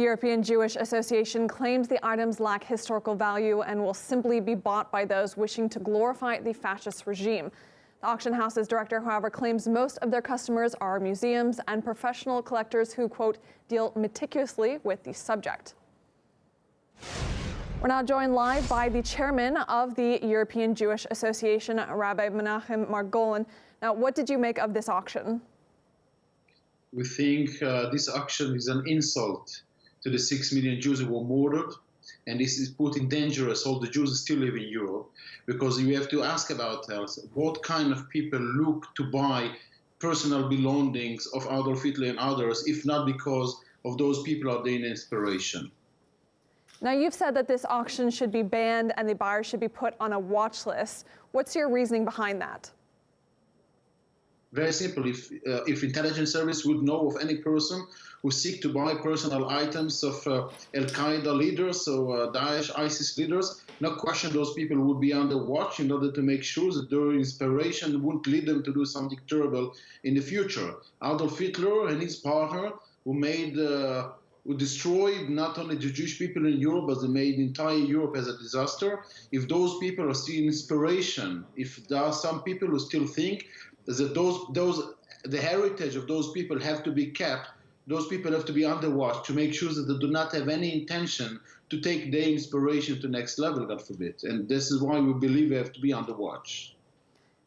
European Jewish Association claims the items lack historical value and will simply be bought by those wishing to glorify the fascist regime. The auction house's director, however, claims most of their customers are museums and professional collectors who, quote, deal meticulously with the subject. We're now joined live by the chairman of the European Jewish Association, Rabbi Menachem Margolin. Now, what did you make of this auction? We think this auction is an insult to the 6 million Jews who were murdered, and this is put in danger as all the Jews who still live in Europe, because we have to ask about us what kind of people look to buy personal belongings of Adolf Hitler and others, if not because of those people are their inspiration. Now, you've said that this auction should be banned and the buyers should be put on a watch list. What's your reasoning behind that? Very simple. If intelligence service would know of any person who seek to buy personal items of Al-Qaeda leaders or Daesh, ISIS leaders, no question those people would be under watch in order to make sure that their inspiration wouldn't lead them to do something terrible in the future. Adolf Hitler and his partner, who destroyed not only the Jewish people in Europe, but they made entire Europe as a disaster. If those people are still inspiration, if there are some people who still think that the heritage of those people have to be kept, those people have to be under watch to make sure that they do not have any intention to take their inspiration to the next level, God forbid. And this is why we believe they have to be under watch.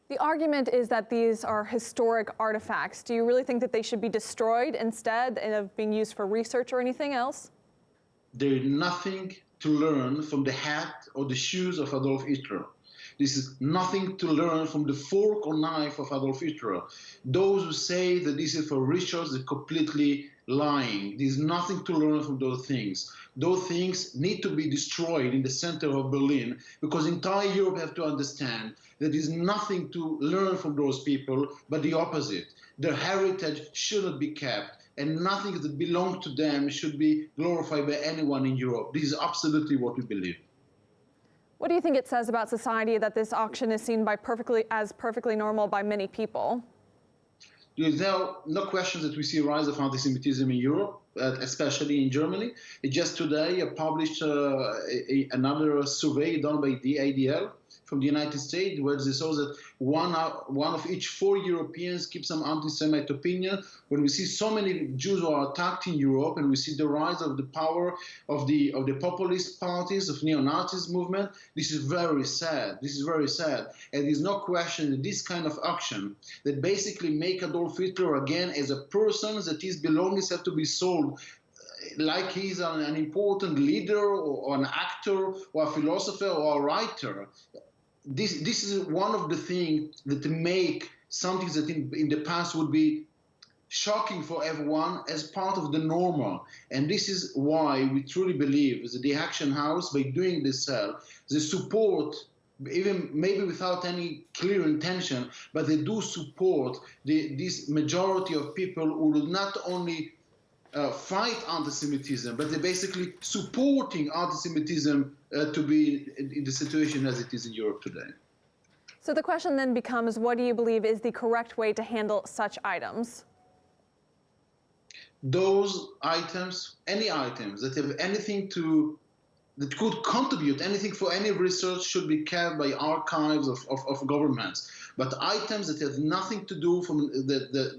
The argument is that these are historic artifacts. Do you really think that they should be destroyed instead of being used for research or anything else? There is nothing to learn from the hat or the shoes of Adolf Hitler. This is nothing to learn from the fork or knife of Adolf Hitler. Those who say that this is for research are completely lying. There's nothing to learn from those things. Those things need to be destroyed in the center of Berlin, because entire Europe have to understand that there's nothing to learn from those people, but the opposite. Their heritage shouldn't be kept, and nothing that belongs to them should be glorified by anyone in Europe. This is absolutely what we believe. What do you think it says about society that this auction is seen as perfectly normal by many people? There is now no question that we see a rise of anti-Semitism in Europe, especially in Germany. Just today, I published another survey done by the ADL from the United States, where they saw that one of each 4 Europeans keeps some anti-Semite opinion. When we see so many Jews who are attacked in Europe, and we see the rise of the power of the populist parties, of neo-Nazis movement, this is very sad. This is very sad. And there's no question that this kind of action that basically make Adolf Hitler again as a person, that his belongings have to be sold like he's an important leader or an actor or a philosopher or a writer. This is one of the things that make something that in the past would be shocking for everyone as part of the normal. And this is why we truly believe that the Action House, by doing this sale, they support, even maybe without any clear intention, but they do support this majority of people who do not only fight anti-Semitism, but they're basically supporting anti-Semitism to be in the situation as it is in Europe today. So the question then becomes, what do you believe is the correct way to handle such items? Those items, any items that have anything that could contribute anything for any research, should be kept by archives of governments. But items that have nothing to do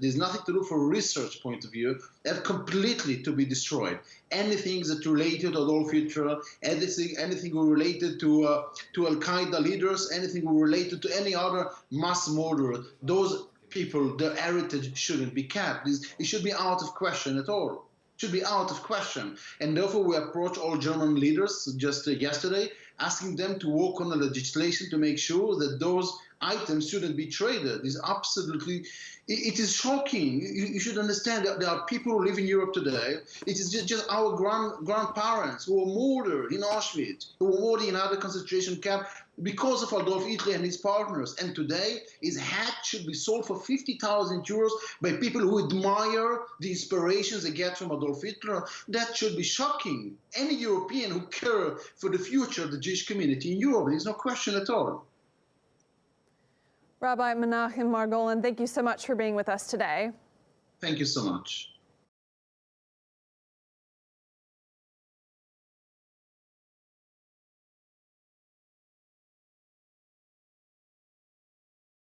there's nothing to do from a research point of view have completely to be destroyed. Anything that related to Adolf Hitler, anything related to Al-Qaeda leaders, anything related to any other mass murderer, those people, their heritage shouldn't be kept. It should be out of question at all. Should be out of question. And therefore we approach all German leaders just yesterday, asking them to work on the legislation to make sure that those items shouldn't be traded. It's absolutely, it is shocking. You should understand that there are people who live in Europe today. It is just our grandparents who were murdered in Auschwitz, who were murdered in other concentration camps because of Adolf Hitler and his partners. And today, his hat should be sold for 50,000 euros by people who admire the inspirations they get from Adolf Hitler. That should be shocking. Any European who cares for the future of the Jewish community in Europe, there's no question at all. Rabbi Menachem Margolin, thank you so much for being with us today. Thank you so much.